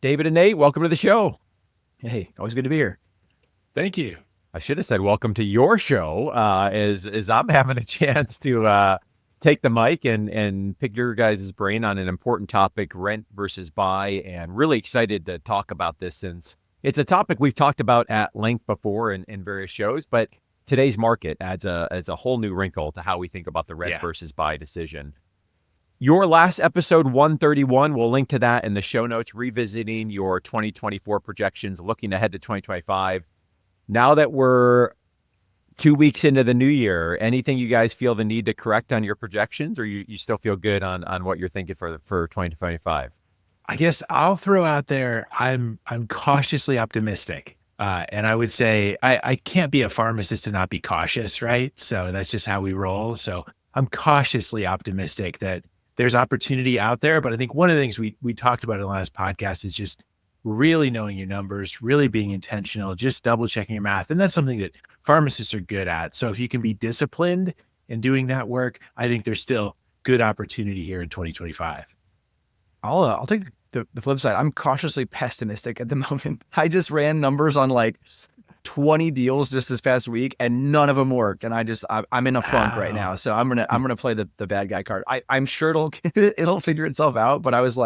David and Nate, welcome to the show. Hey, always good to be here. Thank you. I should have said welcome to your show, as I'm having a chance to take the mic and pick your guys' brain on an important topic, rent versus buy, and really excited to talk about this since it's a topic we've talked about at length before in various shows, but today's market adds a whole new wrinkle to how we think about the rent versus buy decision. Your last episode 131, we'll link to that in the show notes, revisiting your 2024 projections, looking ahead to 2025. Now that we're 2 weeks into the new year, anything you guys feel the need to correct on your projections, or you still feel good on what you're thinking for 2025? I guess I'll throw out there, I'm cautiously optimistic. And I would say I can't be a pharmacist and not be cautious, right? So that's just how we roll. So I'm cautiously optimistic that there's opportunity out there. But I think one of the things we talked about in the last podcast is just really knowing your numbers, really being intentional, just double checking your math. And that's something that pharmacists are good at. So if you can be disciplined in doing that work, I think there's still good opportunity here in 2025. I'll take the flip side. I'm cautiously pessimistic at the moment. I just ran numbers on like 20 deals just this past week, and none of them work. And I'm in a funk right now. So I'm gonna play the bad guy card. I'm sure it'll figure itself out. But I was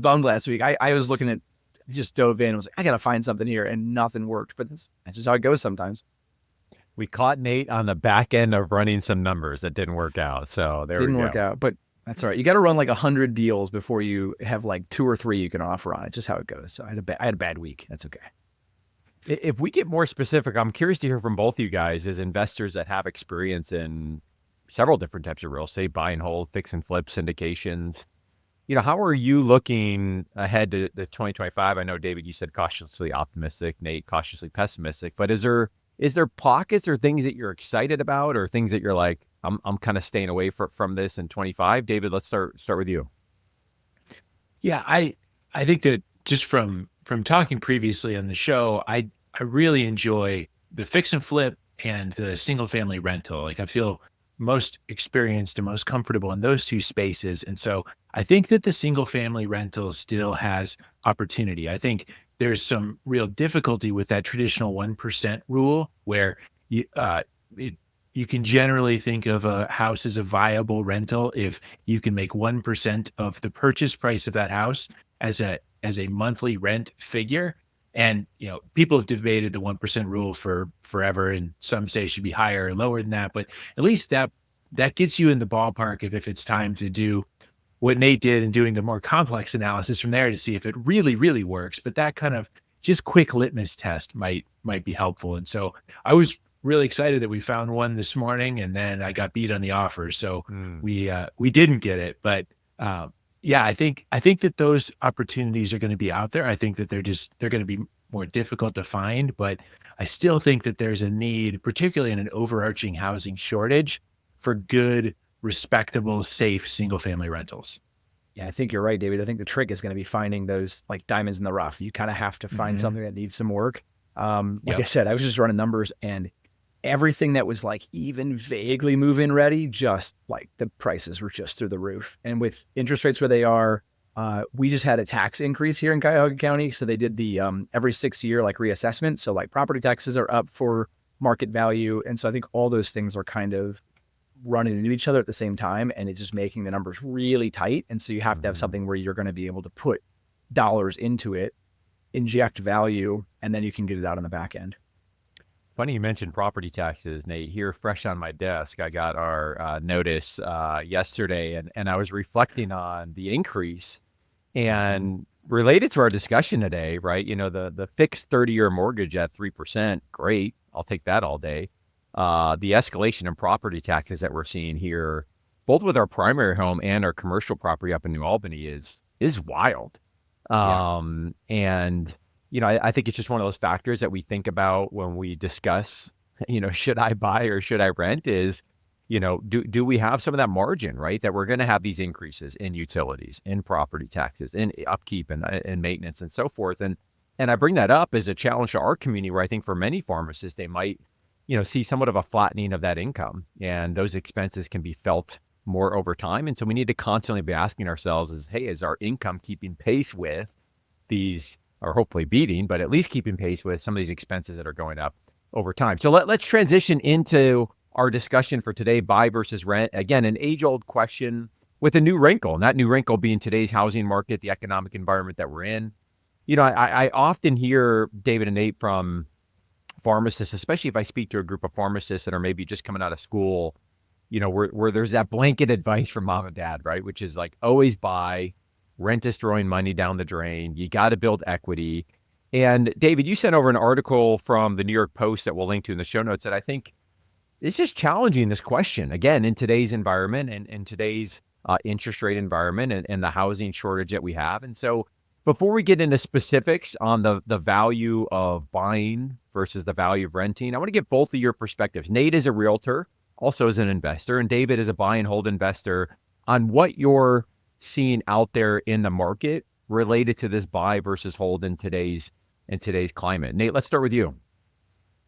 bummed last week. I was looking at, just dove in and was like, I gotta find something here, and nothing worked. But that's just how it goes sometimes. We caught Nate on the back end of running some numbers that didn't work out. So didn't work out, but that's all right. You got to run like 100 deals before you have like 2 or 3 you can offer on it. Just how it goes. So I had a bad week. That's okay. If we get more specific, I'm curious to hear from both of you guys as investors that have experience in several different types of real estate, buy and hold, fix and flip, syndications. How are you looking ahead to the 2025? I know, David, you said cautiously optimistic, Nate, cautiously pessimistic, but is there pockets or things that you're excited about, or things that you're like, I'm kind of staying away from this in 25? David, let's start with you. Yeah, I think that just from talking previously on the show, I really enjoy the fix and flip and the single family rental. Like I feel most experienced and most comfortable in those two spaces. And so I think that the single family rental still has opportunity. I think there's some real difficulty with that traditional 1% rule where you can generally think of a house as a viable rental if you can make 1% of the purchase price of that house as a monthly rent figure. And, people have debated the 1% rule for forever, and some say it should be higher or lower than that. But at least that gets you in the ballpark if it's time to do what Nate did and doing the more complex analysis from there to see if it really, really works. But that kind of just quick litmus test might be helpful. And so I was really excited that we found one this morning, and then I got beat on the offer. So we didn't get it. But yeah, I think that those opportunities are going to be out there. I think that they're going to be more difficult to find, but I still think that there's a need, particularly in an overarching housing shortage, for good, respectable, safe single family rentals. Yeah, I think you're right, David. I think the trick is going to be finding those like diamonds in the rough. You kind of have to find something that needs some work. I said, I was just running numbers, and everything that was like even vaguely move-in ready, just like the prices were just through the roof. And with interest rates where they are, we just had a tax increase here in Cuyahoga County. So they did the every 6 year like reassessment. So like property taxes are up for market value. And so I think all those things are kind of running into each other at the same time, and it's just making the numbers really tight. And so you have to have something where you're going to be able to put dollars into it, inject value, and then you can get it out on the back end. Funny you mentioned property taxes, Nate. Here, fresh on my desk, I got our notice yesterday, and I was reflecting on the increase and related to our discussion today, right? The fixed 30-year mortgage at 3%, great. I'll take that all day. The escalation in property taxes that we're seeing here, both with our primary home and our commercial property up in New Albany, is wild. And I think it's just one of those factors that we think about when we discuss, should I buy or should I rent, is, do we have some of that margin, right? That we're going to have these increases in utilities, in property taxes, in upkeep and maintenance and so forth. And I bring that up as a challenge to our community, where I think for many pharmacists, they might, see somewhat of a flattening of that income, and those expenses can be felt more over time. And so we need to constantly be asking ourselves is our income keeping pace with these, or hopefully beating, but at least keeping pace with some of these expenses that are going up over time. So let's transition into our discussion for today, buy versus rent. Again, an age-old question with a new wrinkle, and that new wrinkle being today's housing market, the economic environment that we're in. I often hear, David and Nate, from pharmacists, especially if I speak to a group of pharmacists that are maybe just coming out of school, where there's that blanket advice from mom and dad, right? Which is like, always buy, rent is throwing money down the drain. You got to build equity. And David, you sent over an article from the New York Post that we'll link to in the show notes that I think is just challenging this question, again, in today's environment and in today's interest rate environment and the housing shortage that we have. And so before we get into specifics on the value of buying versus the value of renting, I want to get both of your perspectives. Nate is a realtor, also as an investor, and David is a buy and hold investor, on what you're seeing out there in the market related to this buy versus hold in today's climate. Nate, let's start with you.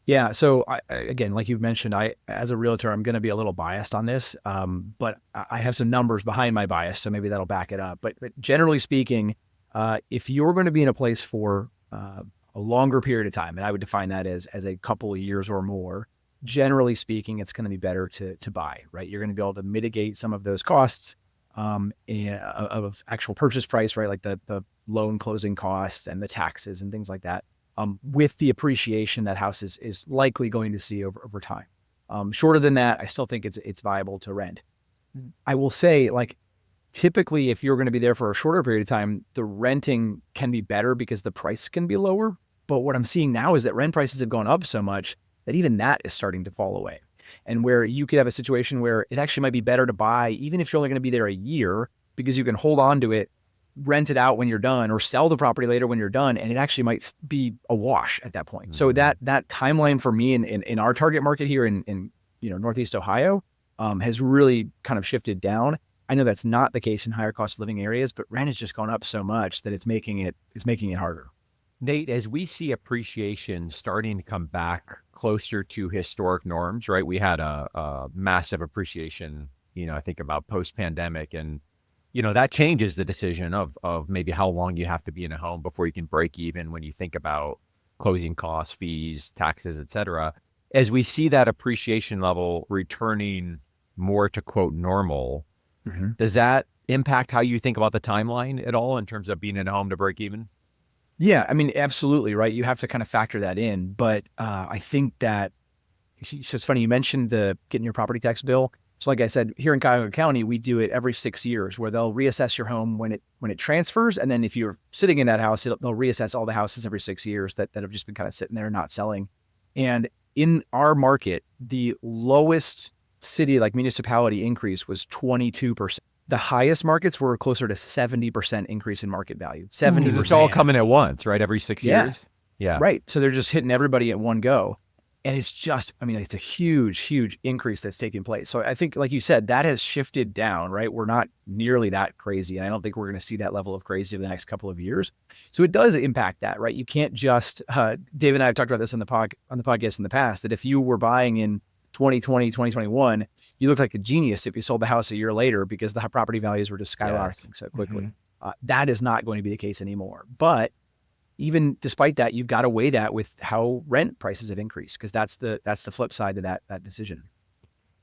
Yeah. So again, like you've mentioned, as a realtor, I'm going to be a little biased on this, but I have some numbers behind my bias, so maybe that'll back it up. But generally speaking, if you're going to be in a place for a longer period of time, and I would define that as a couple of years or more, generally speaking, it's going to be better to buy, right? You're going to be able to mitigate some of those costs of actual purchase price, right? Like the loan closing costs and the taxes and things like that, with the appreciation that house is likely going to see over time. Shorter than that, I still think it's viable to rent. I will say, like, typically, if you're going to be there for a shorter period of time, the renting can be better because the price can be lower. But what I'm seeing now is that rent prices have gone up so much that even that is starting to fall away. And where you could have a situation where it actually might be better to buy, even if you're only going to be there a year, because you can hold on to it, rent it out when you're done, or sell the property later when you're done, and it actually might be a wash at that point. So that timeline for me in our target market here in Northeast Ohio has really kind of shifted down. I know that's not the case in higher cost of living areas, but rent has just gone up so much that it's making it harder. Nate, as we see appreciation starting to come back closer to historic norms, right? We had a massive appreciation, I think about post-pandemic, and that changes the decision of maybe how long you have to be in a home before you can break even when you think about closing costs, fees, taxes, et cetera. As we see that appreciation level returning more to quote normal, does that impact how you think about the timeline at all in terms of being in a home to break even? Yeah, I mean, absolutely, right? You have to kind of factor that in. But I think that, so it's funny, you mentioned getting your property tax bill. So like I said, here in Cuyahoga County, we do it every 6 years, where they'll reassess your home when it transfers. And then if you're sitting in that house, they'll reassess all the houses every 6 years that have just been kind of sitting there not selling. And in our market, the lowest city, like municipality increase, was 22%. The highest markets were closer to 70% increase in market value. 70%. It's all coming at once, right? Every 6 years. Yeah. Right. So they're just hitting everybody at one go. And it's just, it's a huge, huge increase that's taking place. So I think, like you said, that has shifted down, right? We're not nearly that crazy. And I don't think we're going to see that level of crazy over the next couple of years. So it does impact that, right? You can't just, Dave and I have talked about this on the podcast in the past, that if you were buying in 2020, 2021, you looked like a genius if you sold the house a year later because the property values were just skyrocketing so quickly. That is not going to be the case anymore. But even despite that, you've got to weigh that with how rent prices have increased, because that's the flip side to that decision.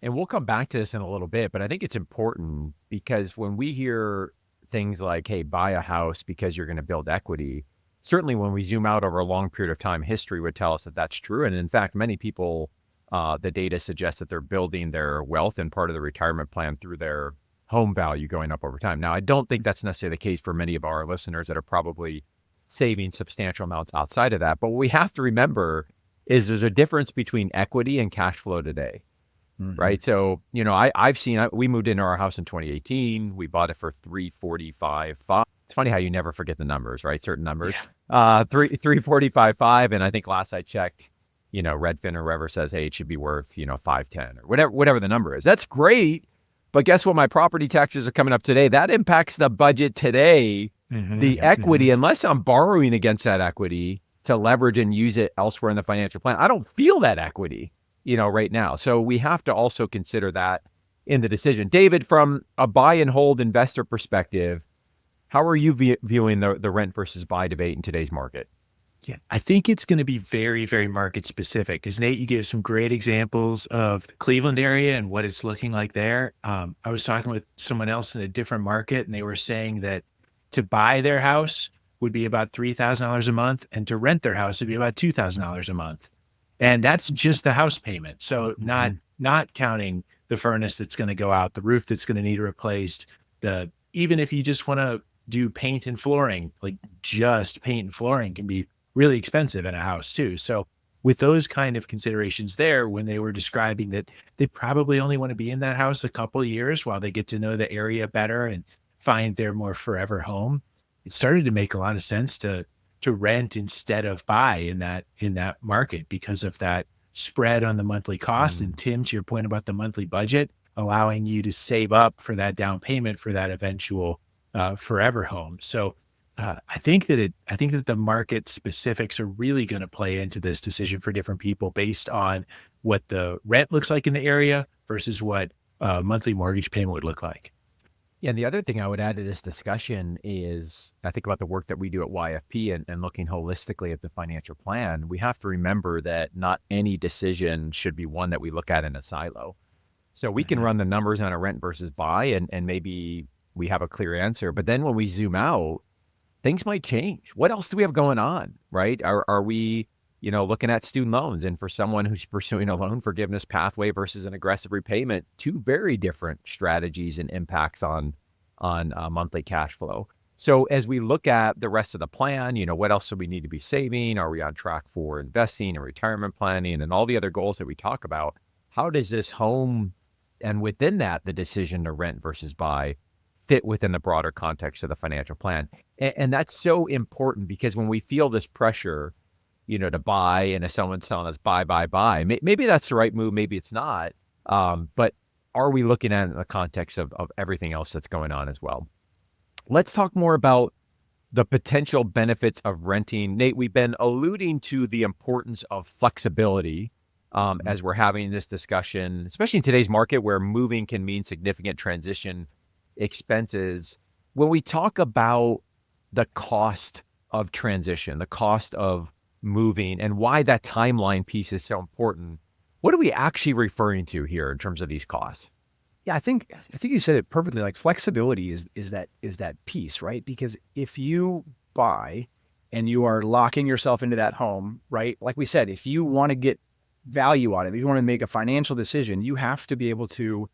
And we'll come back to this in a little bit, but I think it's important because when we hear things like, hey, buy a house because you're going to build equity, certainly when we zoom out over a long period of time, history would tell us that that's true. And in fact, many people, the data suggests that they're building their wealth and part of the retirement plan through their home value going up over time. Now, I don't think that's necessarily the case for many of our listeners that are probably saving substantial amounts outside of that. But what we have to remember is there's a difference between equity and cash flow today, right? So, I've seen, we moved into our house in 2018. We bought it for $345,500. It's funny how you never forget the numbers, right? Certain numbers, $345,500. And I think last I checked, Redfin or whoever says, hey, it should be worth, $510 or whatever the number is. That's great. But guess what? My property taxes are coming up today. That impacts the budget today. The equity, unless I'm borrowing against that equity to leverage and use it elsewhere in the financial plan, I don't feel that equity, right now. So we have to also consider that in the decision. David, from a buy and hold investor perspective, How are you viewing the rent versus buy debate in today's market? Yeah, I think it's going to be very, very market specific. Because Nate, you gave some great examples of the Cleveland area and what it's looking like there. I was talking with someone else in a different market, and they were saying that to buy their house would be about $3,000 a month, and to rent their house would be about $2,000 a month, and that's just the house payment. So not counting the furnace that's going to go out, the roof that's going to need replaced, even if you just want to do paint and flooring, like just paint and flooring can be really expensive in a house too. So with those kind of considerations there, when they were describing that they probably only want to be in that house a couple of years while they get to know the area better and find their more forever home, it started to make a lot of sense to rent instead of buy in that market because of that spread on the monthly cost. And Tim, to your point about the monthly budget, allowing you to save up for that down payment for that eventual forever home. So I think that the market specifics are really going to play into this decision for different people based on what the rent looks like in the area versus what monthly mortgage payment would look like. Yeah, and the other thing I would add to this discussion is I think about the work that we do at YFP and looking holistically at the financial plan. We have to remember that not any decision should be one that we look at in a silo. So we can run the numbers on a rent versus buy and maybe we have a clear answer. But then when we zoom out, things might change. What else do we have going on, right? Are we, looking at student loans, and for someone who's pursuing a loan forgiveness pathway versus an aggressive repayment, two very different strategies and impacts on monthly cash flow. So as we look at the rest of the plan, what else do we need to be saving? Are we on track for investing and retirement planning and all the other goals that we talk about? How does this home, and within that, the decision to rent versus buy, fit within the broader context of the financial plan? And that's so important because when we feel this pressure, to buy, and if someone's telling us buy, maybe that's the right move, maybe it's not. But are we looking at it in the context of everything else that's going on as well? Let's talk more about the potential benefits of renting. Nate, we've been alluding to the importance of flexibility as we're having this discussion, especially in today's market where moving can mean significant transition expenses. When we talk about the cost of transition, the cost of moving, and why that timeline piece is so important, what are we actually referring to here in terms of these costs? Yeah, I think you said it perfectly. Like flexibility is that piece, right? Because if you buy and you are locking yourself into that home, right? Like we said, if you want to get value out of it, if you want to make a financial decision, you have to be able to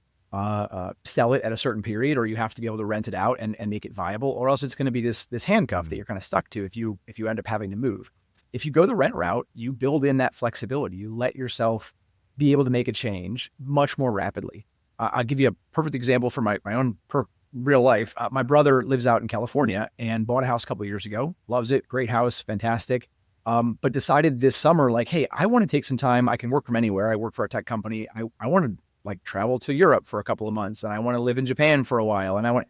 sell it at a certain period, or you have to be able to rent it out and make it viable, or else it's going to be this handcuff that you're kind of stuck to if you end up having to move. If you go the rent route, you build in that flexibility. You let yourself be able to make a change much more rapidly. I'll give you a perfect example from my own real life. My brother lives out in California and bought a house a couple of years ago. Loves it. Great house. Fantastic. But decided this summer, like, hey, I want to take some time. I can work from anywhere. I work for a tech company. I want to travel to Europe for a couple of months, and I want to live in Japan for a while. And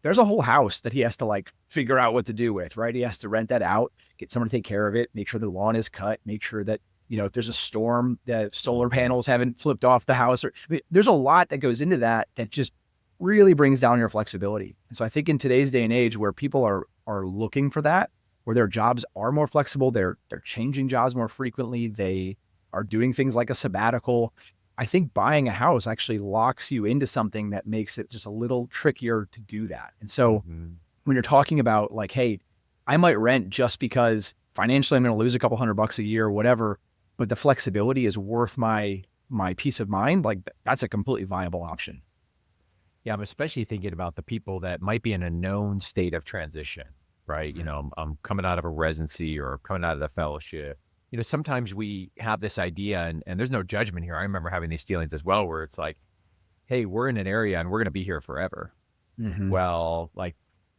there's a whole house that he has to figure out what to do with, right? He has to rent that out, get someone to take care of it, make sure the lawn is cut, make sure that, if there's a storm, the solar panels haven't flipped off the house. There's a lot that goes into that just really brings down your flexibility. And so I think in today's day and age where people are looking for that, where their jobs are more flexible, they're changing jobs more frequently, they are doing things like a sabbatical, I think buying a house actually locks you into something that makes it just a little trickier to do that. And so when you're talking about hey, I might rent just because financially I'm going to lose a couple $100 a year or whatever, but the flexibility is worth my peace of mind. That's a completely viable option. Yeah, I'm especially thinking about the people that might be in a known state of transition, right? I'm coming out of a residency or coming out of the fellowship. Sometimes we have this idea, and there's no judgment here. I remember having these feelings as well, where it's like, hey, we're in an area and we're going to be here forever. Well,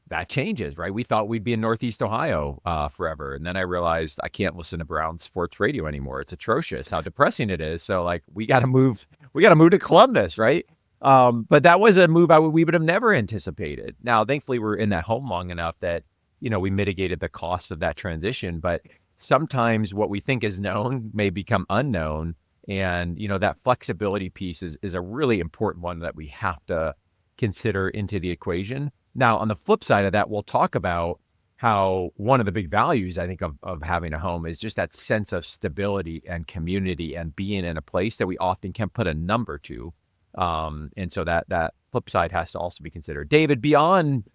that changes, right? We thought we'd be in Northeast Ohio forever. And then I realized I can't listen to Brown sports radio anymore. It's atrocious how depressing it is. So we got to move to Columbus, right? But that was a move we would have never anticipated. Now, thankfully, we're in that home long enough that, we mitigated the cost of that transition. But sometimes what we think is known may become unknown. And, that flexibility piece is a really important one that we have to consider into the equation. Now, on the flip side of that, we'll talk about how one of the big values, I think, of having a home is just that sense of stability and community and being in a place that we often can't put a number to. And so that flip side has to also be considered. David, beyond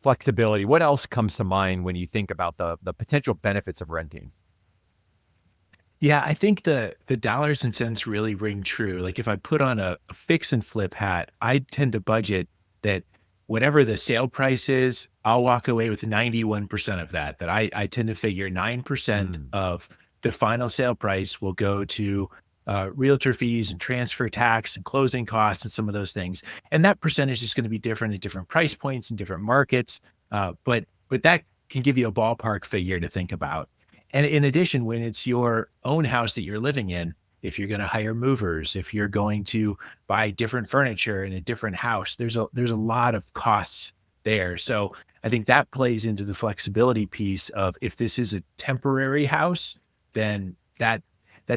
flexibility, what else comes to mind when you think about the potential benefits of renting? Yeah, I think the dollars and cents really ring true. Like if I put on a fix and flip hat, I tend to budget that whatever the sale price is, I'll walk away with 91% of that. That I tend to figure 9% Mm, of the final sale price will go to realtor fees and transfer tax and closing costs and some of those things. And that percentage is going to be different at different price points and different markets. But that can give you a ballpark figure to think about. And in addition, when it's your own house that you're living in, if you're going to hire movers, if you're going to buy different furniture in a different house, there's a lot of costs there. So I think that plays into the flexibility piece of if this is a temporary house, then that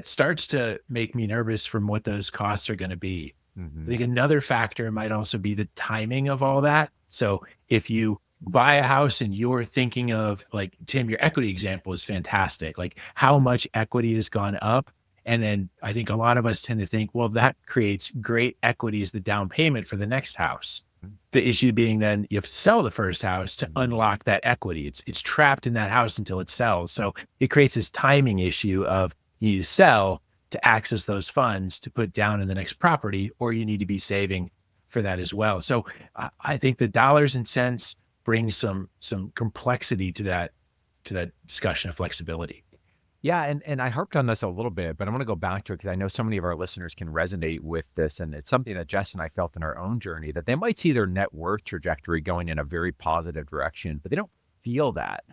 starts to make me nervous from what those costs are going to be. I mhm. think another factor might also be the timing of all that. So if you buy a house and you're thinking of, like, Tim, your equity example is fantastic. Like how much equity has gone up. And then I think a lot of us tend to think, well, that creates great equity as the down payment for the next house. The issue being then you have to sell the first house to unlock that equity. It's trapped in that house until it sells. So it creates this timing issue of you need to sell to access those funds to put down in the next property, or you need to be saving for that as well. So I think the dollars and cents bring some complexity to that discussion of flexibility. Yeah, and I harped on this a little bit, but I'm going to go back to it because I know so many of our listeners can resonate with this, and it's something that Jess and I felt in our own journey that they might see their net worth trajectory going in a very positive direction, but they don't feel that.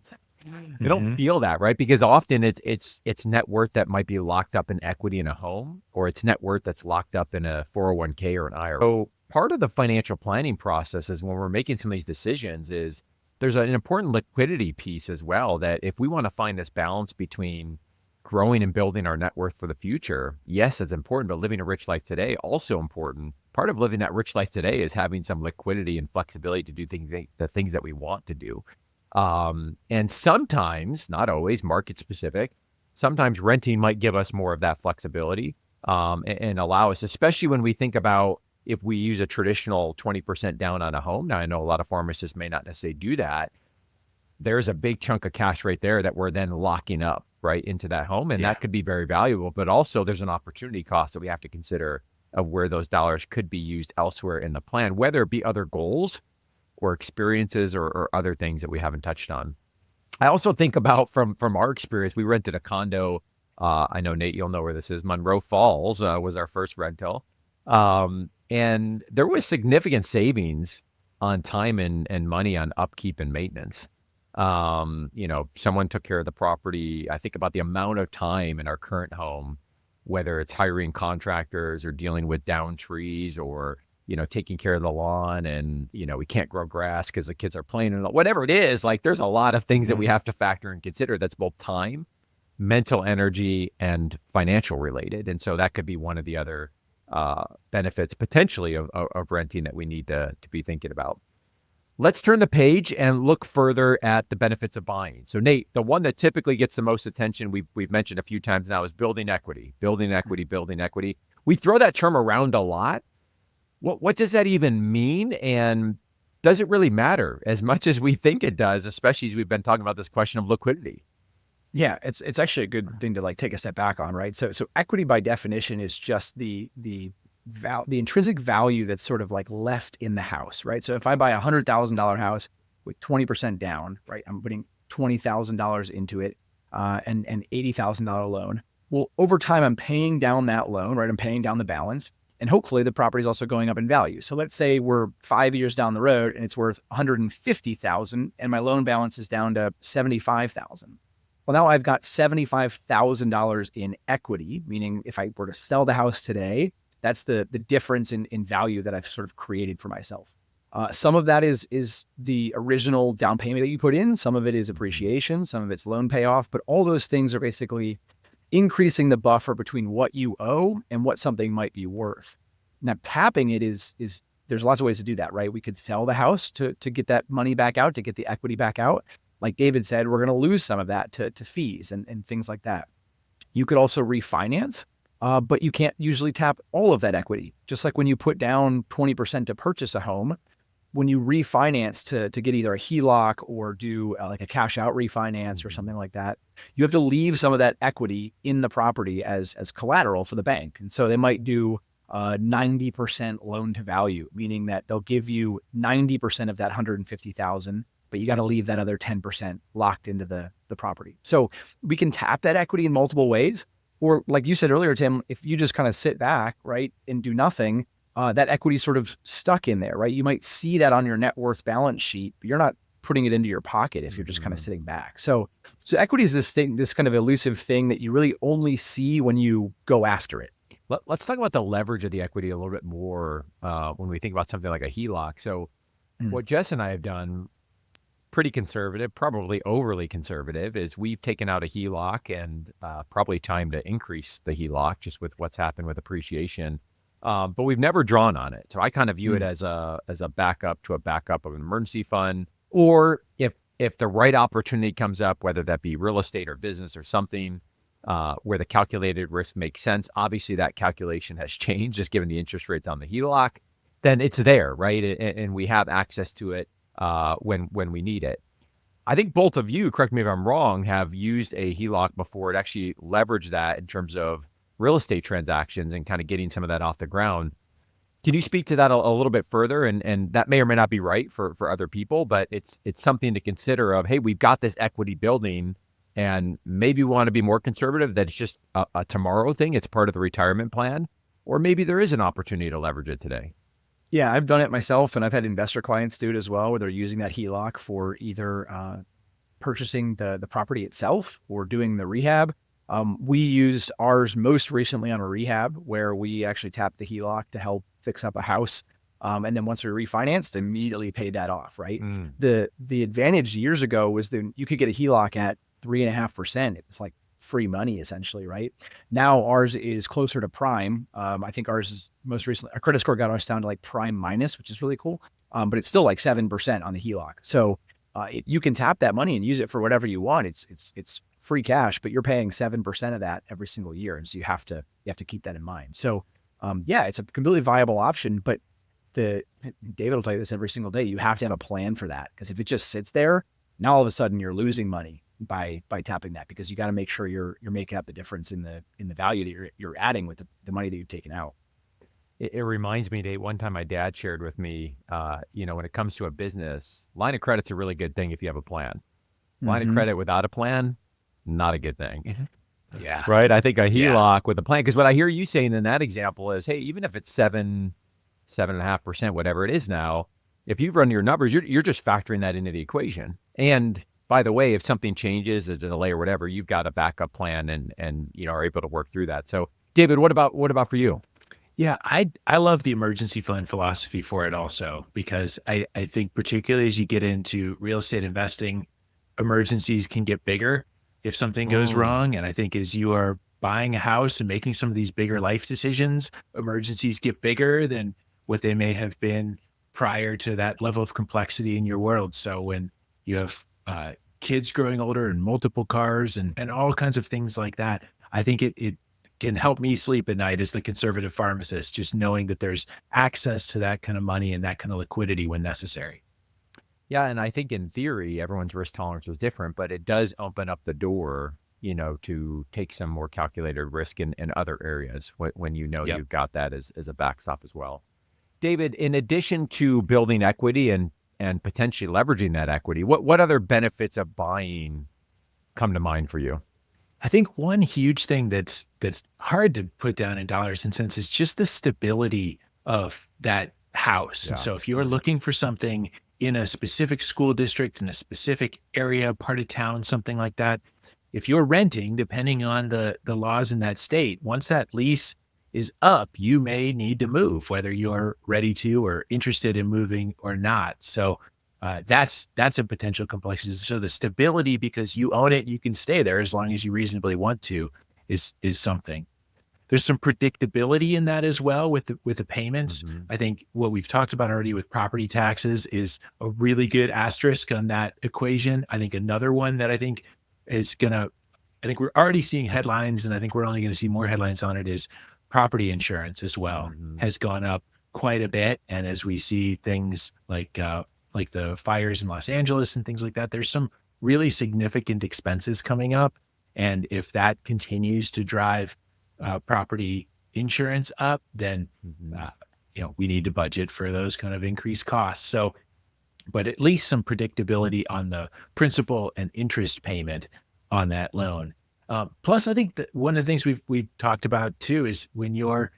They don't Mhm. feel that, right? Because often it's net worth that might be locked up in equity in a home, or it's net worth that's locked up in a 401k or an IRA. So part of the financial planning process is when we're making some of these decisions is there's an important liquidity piece as well, that if we want to find this balance between growing and building our net worth for the future, yes, it's important, but living a rich life today, also important. Part of living that rich life today is having some liquidity and flexibility to do the things that we want to do. And sometimes, not always, market specific, sometimes renting might give us more of that flexibility, and allow us, especially when we think about if we use a traditional 20% down on a home. Now, I know a lot of pharmacists may not necessarily do that. There's a big chunk of cash right there that we're then locking up right into that home. And Yeah. that could be very valuable, but also there's an opportunity cost that we have to consider of where those dollars could be used elsewhere in the plan, whether it be other goals or experiences or other things that we haven't touched on. I also think about from our experience, we rented a condo. I know, Nate, you'll know where this is. Monroe Falls was our first rental. And there was significant savings on time and money on upkeep and maintenance. Someone took care of the property. I think about the amount of time in our current home, whether it's hiring contractors or dealing with down trees or, taking care of the lawn and, we can't grow grass because the kids are playing and whatever it is, like there's a lot of things that we Mhm. have to factor and consider that's both time, mental energy, and financial related. And so that could be one of the other benefits potentially of renting that we need to be thinking about. Let's turn the page and look further at the benefits of buying. So, Nate, the one that typically gets the most attention, we've mentioned a few times now, is building equity, building equity, building equity. We throw that term around a lot. What does that even mean? And does it really matter as much as we think it does, especially as we've been talking about this question of liquidity? Yeah, it's actually a good thing to like take a step back on, right? So equity by definition is just the intrinsic value that's sort of like left in the house, right? So if I buy $100,000 house with 20% down, right, I'm putting $20,000 into it, and an $80,000 loan. Well, over time, I'm paying down that loan, right? I'm paying down the balance, and hopefully the property is also going up in value. So let's say we're 5 years down the road and it's worth $150,000, and my loan balance is down to $75,000. Well, now I've got $75,000 in equity, meaning if I were to sell the house today, that's the difference in value that I've sort of created for myself. Some of that is the original down payment that you put in. Some of it is appreciation. Some of it's loan payoff. But all those things are basically increasing the buffer between what you owe and what something might be worth. Now, tapping it is there's lots of ways to do that, right? We could sell the house to get that money back out, to get the equity back out. Like David said, we're going to lose some of that to fees and things like that. You could also refinance, but you can't usually tap all of that equity. Just like when you put down 20% to purchase a home, when you refinance to get either a HELOC or do like a cash out refinance or something like that, you have to leave some of that equity in the property as collateral for the bank. And so they might do 90% loan to value, meaning that they'll give you 90% of that 150,000, but you got to leave that other 10% locked into the property. So we can tap that equity in multiple ways. Or like you said earlier, Tim, if you just kind of sit back, right, and do nothing, that equity is sort of stuck in there, right? You might see that on your net worth balance sheet, but you're not putting it into your pocket if you're just kind of sitting back. So equity is this kind of elusive thing that you really only see when you go after it. Let's talk about the leverage of the equity a little bit more when we think about something like a HELOC. So what Jess and I have done, pretty conservative, probably overly conservative, is we've taken out a HELOC and probably time to increase the HELOC just with what's happened with appreciation. But we've never drawn on it. So I kind of view it as a backup to a backup of an emergency fund. Or if the right opportunity comes up, whether that be real estate or business or something, where the calculated risk makes sense, obviously that calculation has changed just given the interest rates on the HELOC, then it's there, right? And we have access to it when we need it. I think both of you, correct me if I'm wrong, have used a HELOC before to actually leverage that in terms of real estate transactions and kind of getting some of that off the ground. Can you speak to that a little bit further? And that may or may not be right for other people, but it's something to consider of, hey, we've got this equity building and maybe we want to be more conservative, that it's just a tomorrow thing. It's part of the retirement plan, or maybe there is an opportunity to leverage it today. Yeah, I've done it myself, and I've had investor clients do it as well, where they're using that HELOC for either purchasing the property itself or doing the rehab. We used ours most recently on a rehab where we actually tapped the HELOC to help fix up a house. And then once we refinanced, immediately paid that off, right? The advantage years ago was that you could get a HELOC at 3.5%. It was like free money essentially, right? Now ours is closer to prime. I think ours is most recently, our credit score got us down to like prime minus, which is really cool. But it's still like 7% on the HELOC. So you can tap that money and use it for whatever you want. It's free cash, but you're paying 7% of that every single year. And so you have to keep that in mind. So yeah, it's a completely viable option, but David will tell you this every single day. You have to have a plan for that, because if it just sits there, now all of a sudden you're losing money by tapping that, because you got to make sure you're making up the difference in the value that you're adding with the money that you've taken out. It reminds me, Dave, one time my dad shared with me, when it comes to a business, line of credit's a really good thing if you have a plan. Line of credit without a plan, not a good thing. Yeah. Right? I think a HELOC with a plan, because what I hear you saying in that example is, hey, even if it's 7.5%, whatever it is now, if you run your numbers, you're just factoring that into the equation. And by the way, if something changes, a delay or whatever, you've got a backup plan and are able to work through that. So David, what about for you? Yeah, I love the emergency fund philosophy for it also, because I think particularly as you get into real estate investing, emergencies can get bigger if something goes wrong. And I think as you are buying a house and making some of these bigger life decisions, emergencies get bigger than what they may have been prior to that level of complexity in your world. So when you have kids growing older and multiple cars and all kinds of things like that, I think it can help me sleep at night as the conservative pharmacist, just knowing that there's access to that kind of money and that kind of liquidity when necessary. Yeah, and I think in theory, everyone's risk tolerance is different, but it does open up the door, to take some more calculated risk in other areas when you've got that as a backstop as well. David, in addition to building equity and potentially leveraging that equity, what other benefits of buying come to mind for you? I think one huge thing that's hard to put down in dollars and cents is just the stability of that house. Yeah. And so if you're looking for something in a specific school district, in a specific area, part of town, something like that, if you're renting, depending on the laws in that state, once that lease is up, you may need to move, whether you're ready to or interested in moving or not. So that's a potential complexity. So the stability, because you own it, you can stay there as long as you reasonably want to, is something. there's some predictability in that as well with the payments. Mm-hmm. I think what we've talked about already with property taxes is a really good asterisk on that equation. I think another one that I think is gonna, I think we're already seeing headlines, and I think we're only going to see more headlines on it, is property insurance as well Mm-hmm. has gone up quite a bit. And as we see things like the fires in Los Angeles and things like that, there's some really significant expenses coming up. And if that continues to drive property insurance up, then Mm-hmm. we need to budget for those kind of increased costs. So, but at least some predictability on the principal and interest payment on that loan. Plus, I think that one of the things we've talked about too is when your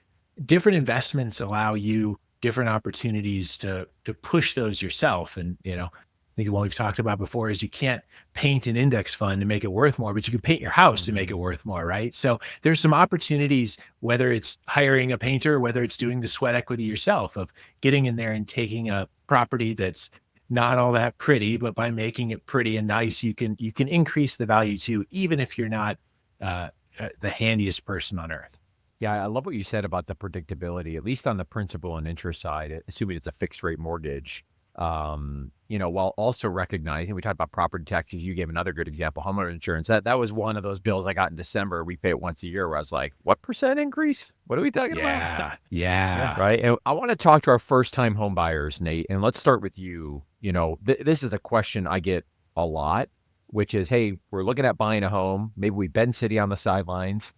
different investments allow you different opportunities to push those yourself. And I think the one we've talked about before is you can't paint an index fund to make it worth more, but you can paint your house to make it worth more, right? So there's some opportunities, whether it's hiring a painter, whether it's doing the sweat equity yourself, of getting in there and taking a property that's not all that pretty, but by making it pretty and nice, you can increase the value too, even if you're not the handiest person on earth. Yeah, I love what you said about the predictability, at least on the principal and interest side, assuming it's a fixed rate mortgage. While also recognizing, we talked about property taxes. You gave another good example, homeowner insurance. That was one of those bills I got in December. We pay it once a year, where I was like, what percent increase? What are we talking about? Yeah. Right. And I want to talk to our first time home buyers, Nate, and let's start with you. This is a question I get a lot, which is, hey, we're looking at buying a home. Maybe we've been sitting on the sidelines.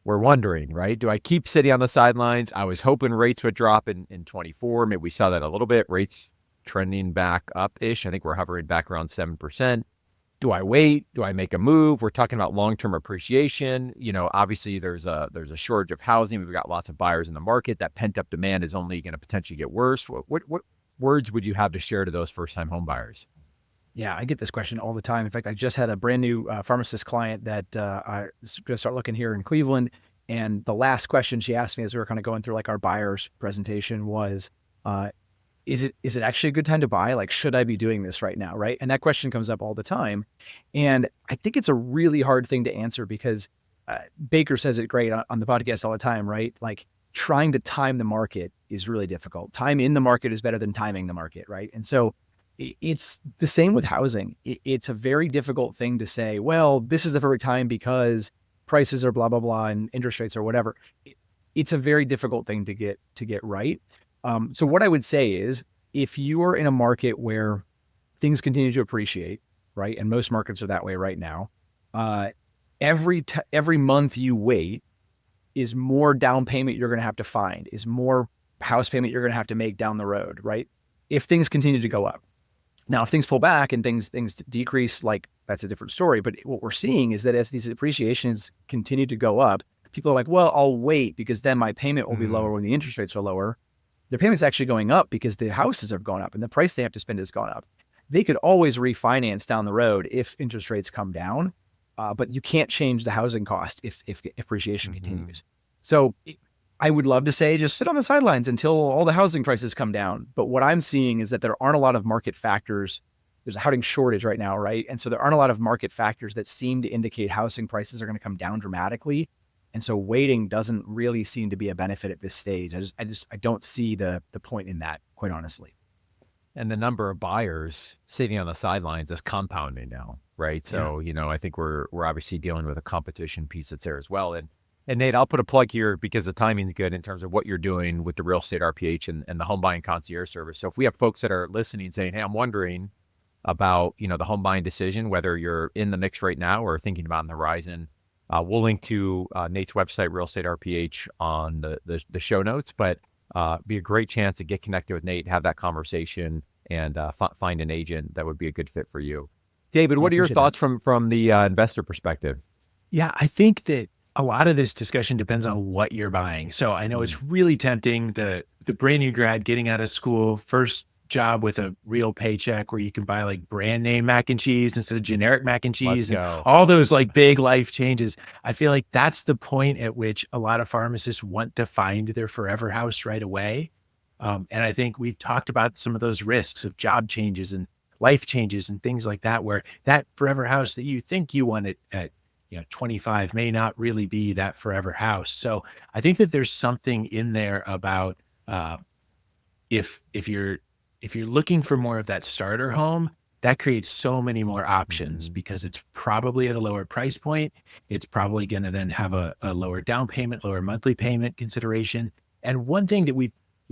We're wondering, right? Do I keep sitting on the sidelines? I was hoping rates would drop in 24. Maybe we saw that a little bit. Rates trending back up-ish. I think we're hovering back around 7%. Do I wait? Do I make a move? We're talking about long-term appreciation. Obviously there's a shortage of housing. We've got lots of buyers in the market. That pent-up demand is only going to potentially get worse. What words would you have to share to those first-time home buyers? Yeah, I get this question all the time. In fact, I just had a brand new pharmacist client that I was going to start looking here in Cleveland. And the last question she asked me as we were kind of going through like our buyer's presentation was, is it actually a good time to buy? Like, should I be doing this right now? Right. And that question comes up all the time. And I think it's a really hard thing to answer because Baker says it great on the podcast all the time, right? Like, trying to time the market is really difficult. Time in the market is better than timing the market, right? And so it's the same with housing. It's a very difficult thing to say, well, this is the perfect time because prices are blah, blah, blah, and interest rates or whatever. It's a very difficult thing to get right. So what I would say is, if you are in a market where things continue to appreciate, right? And most markets are that way right now. Every month you wait is more down payment you're going to have to find, is more house payment you're going to have to make down the road, right? If things continue to go up. Now, if things pull back and things decrease, like, that's a different story. But what we're seeing is that as these appreciations continue to go up, people are like, well, I'll wait because then my payment will be lower when the interest rates are lower. Their payment's actually going up because the houses have gone up and the price they have to spend has gone up. They could always refinance down the road if interest rates come down, but you can't change the housing cost if appreciation continues. So I would love to say just sit on the sidelines until all the housing prices come down. But what I'm seeing is that there aren't a lot of market factors. There's a housing shortage right now, right? And so there aren't a lot of market factors that seem to indicate housing prices are going to come down dramatically. And so waiting doesn't really seem to be a benefit at this stage. I don't see the point in that, quite honestly. And the number of buyers sitting on the sidelines is compounding now, right? So, I think we're obviously dealing with a competition piece that's there as well. And Nate, I'll put a plug here because the timing's good in terms of what you're doing with the Real Estate RPH and the Home Buying Concierge Service. So if we have folks that are listening saying, hey, I'm wondering about, the home buying decision, whether you're in the mix right now or thinking about on the horizon, we'll link to Nate's website, Real Estate RPH, on the show notes. But be a great chance to get connected with Nate, have that conversation, and find an agent that would be a good fit for you. David, what are your thoughts from the investor perspective? Yeah, I think that a lot of this discussion depends on what you're buying. So I know it's really tempting, the brand new grad getting out of school, first job with a real paycheck where you can buy like brand name mac and cheese instead of generic mac and cheese, and all those like big life changes. I feel like that's the point at which a lot of pharmacists want to find their forever house right away. And I think we've talked about some of those risks of job changes and life changes and things like that, where that forever house that you think you want it at 25 may not really be that forever house. So I think that there's something in there about if you're looking for more of that starter home, that creates so many more options because it's probably at a lower price point. It's probably going to then have a lower down payment, lower monthly payment consideration. And one thing that we've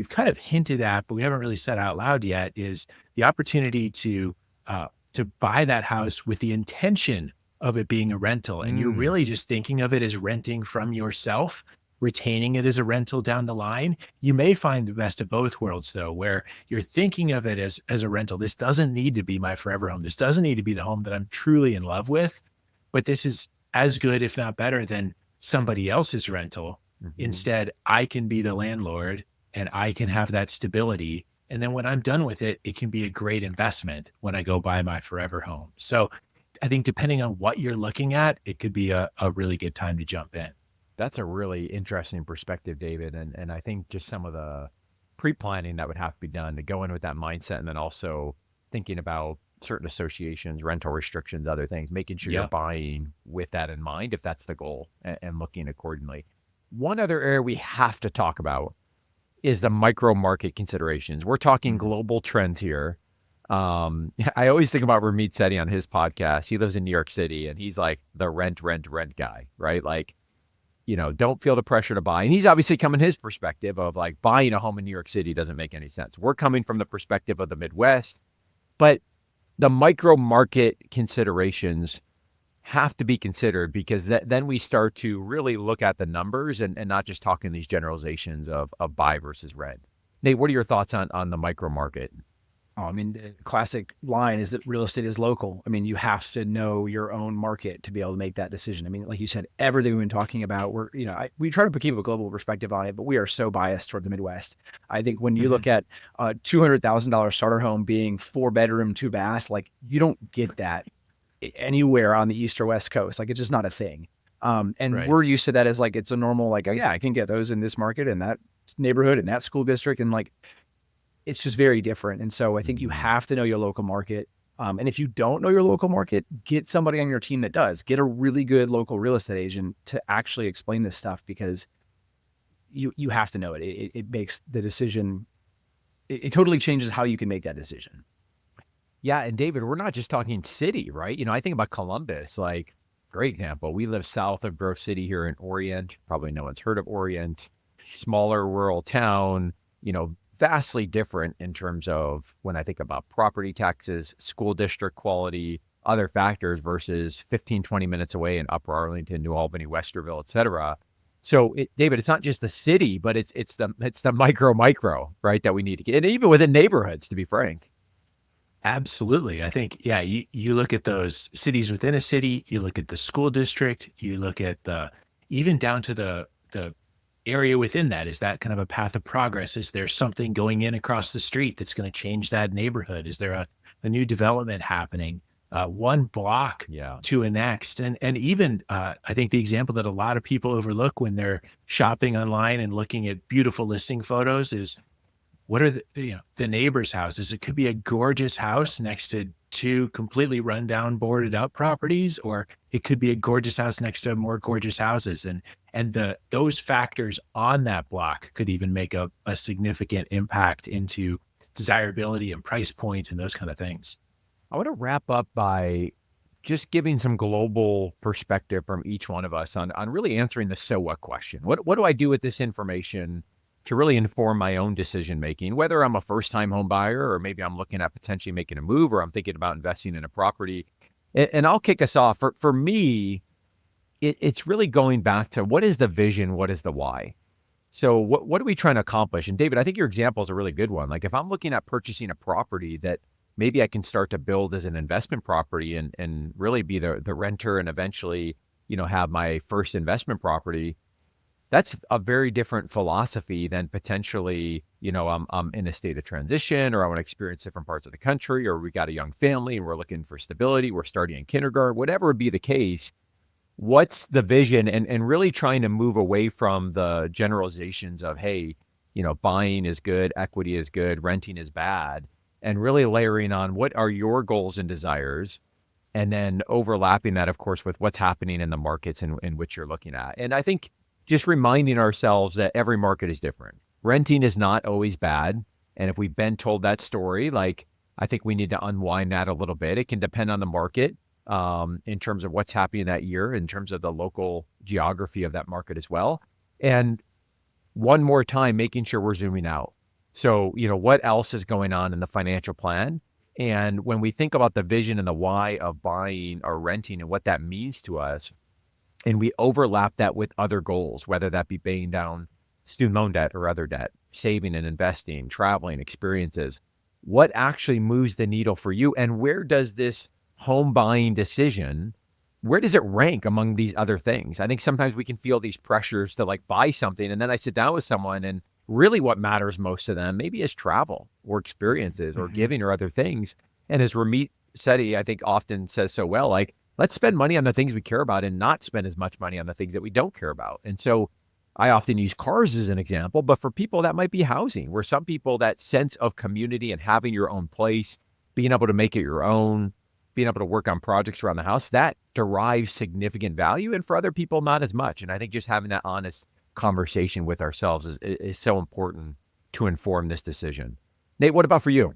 kind of hinted at, but we haven't really said out loud yet, is the opportunity to buy that house with the intention of it being a rental. And you're really just thinking of it as renting from yourself, retaining it as a rental down the line. You may find the best of both worlds, though, where you're thinking of it as a rental. This doesn't need to be my forever home. This doesn't need to be the home that I'm truly in love with, but this is as good, if not better, than somebody else's rental. Instead, I can be the landlord and I can have that stability. And then when I'm done with it, it can be a great investment when I go buy my forever home. So I think depending on what you're looking at, it could be a really good time to jump in. That's a really interesting perspective, David. And I think just some of the pre-planning that would have to be done to go in with that mindset, and then also thinking about certain associations, rental restrictions, other things, making sure you're buying with that in mind, if that's the goal, and looking accordingly. One other area we have to talk about is the micro market considerations. We're talking global trends here. I always think about Ramit Sethi on his podcast. He lives in New York City, and he's like the rent guy, right? Like, don't feel the pressure to buy. And he's obviously coming his perspective of like buying a home in New York City doesn't make any sense. We're coming from the perspective of the Midwest, but the micro market considerations have to be considered, because then we start to really look at the numbers and not just talking these generalizations of buy versus rent. Nate, what are your thoughts on the micro market? Oh, I mean, the classic line is that real estate is local. I mean, you have to know your own market to be able to make that decision. I mean, like you said, everything we've been talking about, we try to keep a global perspective on it, but we are so biased toward the Midwest. I think when you look at a $200,000 starter home being 4-bedroom, 2-bath, like you don't get that anywhere on the East or West Coast. Like it's just not a thing. We're used to that as like, it's a normal, like, oh, yeah, I can get those in this market and that neighborhood and that school district. And like, it's just very different. And so I think you have to know your local market. And if you don't know your local market, get somebody on your team that does. Get a really good local real estate agent to actually explain this stuff, because you have to know it. It makes the decision. It totally changes how you can make that decision. Yeah. And David, we're not just talking city, right? I think about Columbus, like great example. We live south of Grove City here in Orient. Probably no one's heard of Orient. Smaller rural town, vastly different in terms of when I think about property taxes, school district quality, other factors versus 15, 20 minutes away in Upper Arlington, New Albany, Westerville, et cetera. So David, it's not just the city, but it's the micro, right, that we need to get, and even within neighborhoods, to be frank. Absolutely. I think, you look at those cities within a city, you look at the school district, you look at even down to the area within that. Is that kind of a path of progress? Is there something going in across the street that's going to change that neighborhood? Is there a new development happening? One block to a next. And even I think the example that a lot of people overlook when they're shopping online and looking at beautiful listing photos is, what are the neighbors' houses? It could be a gorgeous house next to 2 completely run down, boarded up properties, or it could be a gorgeous house next to more gorgeous houses. And those factors on that block could even make a significant impact into desirability and price point and those kind of things. I want to wrap up by just giving some global perspective from each one of us on really answering the so what question. What do I do with this information to really inform my own decision-making, whether I'm a first-time home buyer or maybe I'm looking at potentially making a move, or I'm thinking about investing in a property. And I'll kick us off. For me, it's really going back to what is the vision? What is the why? So what are we trying to accomplish? And David, I think your example is a really good one. Like if I'm looking at purchasing a property that maybe I can start to build as an investment property and really be the renter and eventually, have my first investment property, that's a very different philosophy than potentially, I'm in a state of transition, or I want to experience different parts of the country, or we got a young family and we're looking for stability. We're starting in kindergarten, whatever would be the case. What's the vision? And really trying to move away from the generalizations of, hey, buying is good, equity is good, renting is bad, and really layering on what are your goals and desires, and then overlapping that, of course, with what's happening in the markets in which you're looking at. And I think just reminding ourselves that every market is different. Renting is not always bad. And if we've been told that story, like, I think we need to unwind that a little bit. It can depend on the market in terms of what's happening that year, in terms of the local geography of that market as well. And one more time, making sure we're zooming out. So, what else is going on in the financial plan? And when we think about the vision and the why of buying or renting and what that means to us, and we overlap that with other goals, whether that be paying down student loan debt or other debt, saving and investing, traveling, experiences, what actually moves the needle for you? And where does this home buying decision, where does it rank among these other things? I think sometimes we can feel these pressures to like buy something. And then I sit down with someone and really what matters most to them maybe is travel or experiences or giving or other things. And as Ramit Sethi, I think often says so well, like, let's spend money on the things we care about and not spend as much money on the things that we don't care about. And so I often use cars as an example, but for people that might be housing, where some people that sense of community and having your own place, being able to make it your own, being able to work on projects around the house, that derives significant value. And for other people, not as much. And I think just having that honest conversation with ourselves is so important to inform this decision. Nate, what about for you?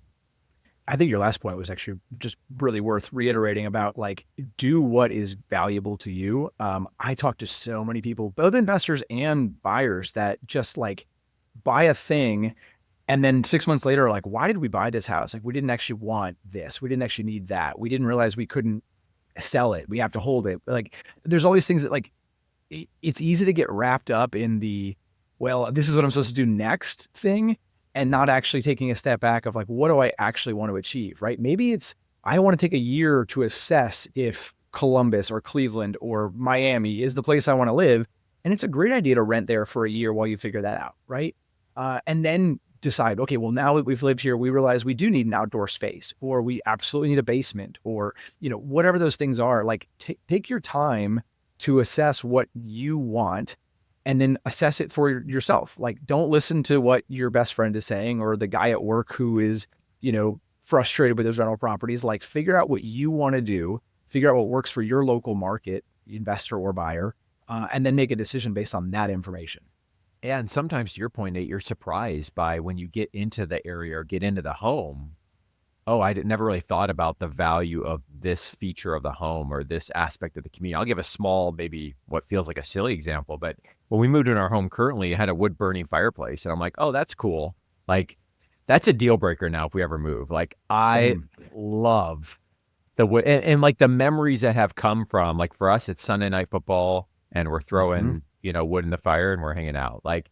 I think your last point was actually just really worth reiterating about, like, do what is valuable to you. I talk to so many people, both investors and buyers, that just like buy a thing and then 6 months later are like, why did we buy this house? Like, we didn't actually want this. We didn't actually need that. We didn't realize we couldn't sell it. We have to hold it. Like, there's all these things that, like, it's easy to get wrapped up in the, well, this is what I'm supposed to do next thing, and not actually taking a step back of like, what do I actually want to achieve, right? Maybe it's, I want to take a year to assess if Columbus or Cleveland or Miami is the place I want to live. And it's a great idea to rent there for a year while you figure that out, right? And then decide, okay, well, now that we've lived here, we realize we do need an outdoor space, or we absolutely need a basement, or, whatever those things are. Like, take your time to assess what you want, and then assess it for yourself. Like, don't listen to what your best friend is saying, or the guy at work who is, frustrated with those rental properties. Like, figure out what you want to do, figure out what works for your local market, investor or buyer, and then make a decision based on that information. And sometimes, to your point, Nate, you're surprised by when you get into the area or get into the home. Oh, I never really thought about the value of this feature of the home or this aspect of the community. I'll give a small, maybe what feels like a silly example, but when we moved in our home currently, it had a wood burning fireplace. And I'm like, oh, that's cool. Like, that's a deal breaker now if we ever move. Like, I love the wood and like the memories that have come from, like, for us, it's Sunday night football and we're throwing, wood in the fire and we're hanging out. Like,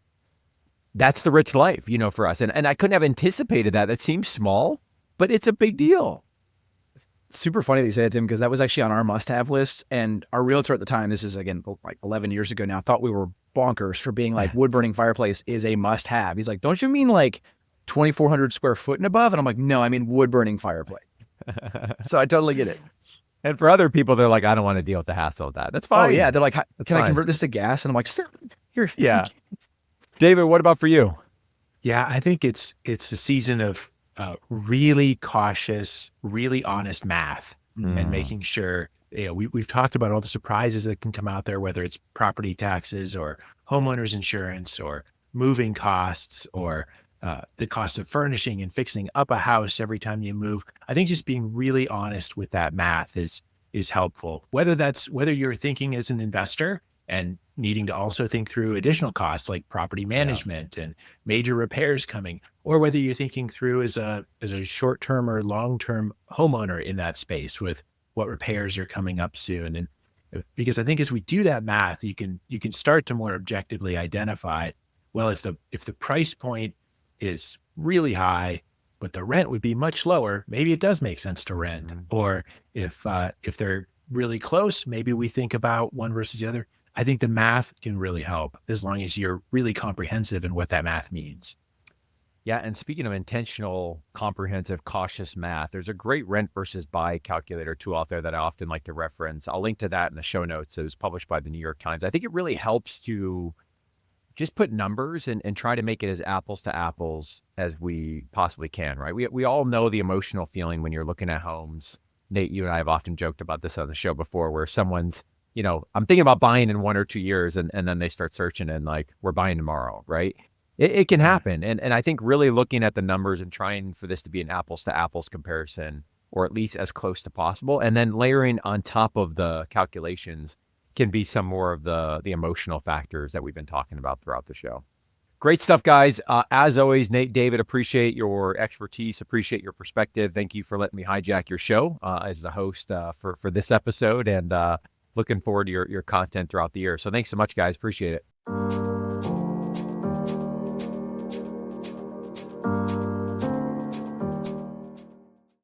that's the rich life, for us. And I couldn't have anticipated that. That seems small, but it's a big deal. Super funny that you say that, Tim, because that was actually on our must-have list. And our realtor at the time, this is again like 11 years ago now, thought we were bonkers for being like, wood burning fireplace is a must-have. He's like, don't you mean like 2,400 square foot and above? And I'm like, no, I mean wood burning fireplace. So I totally get it. And for other people, they're like, I don't want to deal with the hassle of that. That's fine. Oh yeah, they're like, can I convert this to gas? And I'm like, here. Yeah. David, what about for you? Yeah, I think it's a season of really cautious, really honest math, and making sure, we've talked about all the surprises that can come out there, whether it's property taxes or homeowners insurance or moving costs or the cost of furnishing and fixing up a house every time you move. I think just being really honest with that math is helpful, whether you're thinking as an investor and needing to also think through additional costs like property management and major repairs coming, or whether you're thinking through as a short-term or long-term homeowner in that space with what repairs are coming up soon. And because I think as we do that math, you can start to more objectively identify, well, if the price point is really high, but the rent would be much lower, maybe it does make sense to rent. Or if they're really close, maybe we think about one versus the other. I think the math can really help as long as you're really comprehensive in what that math means. Yeah. And speaking of intentional, comprehensive, cautious math, there's a great rent versus buy calculator tool out there that I often like to reference. I'll link to that in the show notes. It was published by the New York Times. I think it really helps to just put numbers and try to make it as apples to apples as we possibly can, right? We all know the emotional feeling when you're looking at homes Nate, you and I have often joked about this on the show before, where someone's, I'm thinking about buying in 1 or 2 years, and then they start searching and like, we're buying tomorrow, right? It can happen. And I think really looking at the numbers and trying for this to be an apples to apples comparison, or at least as close to possible, and then layering on top of the calculations can be some more of the emotional factors that we've been talking about throughout the show. Great stuff, guys. As always, Nate, David, appreciate your expertise, appreciate your perspective. Thank you for letting me hijack your show as the host for this episode, and looking forward to your content throughout the year. So thanks so much, guys. Appreciate it.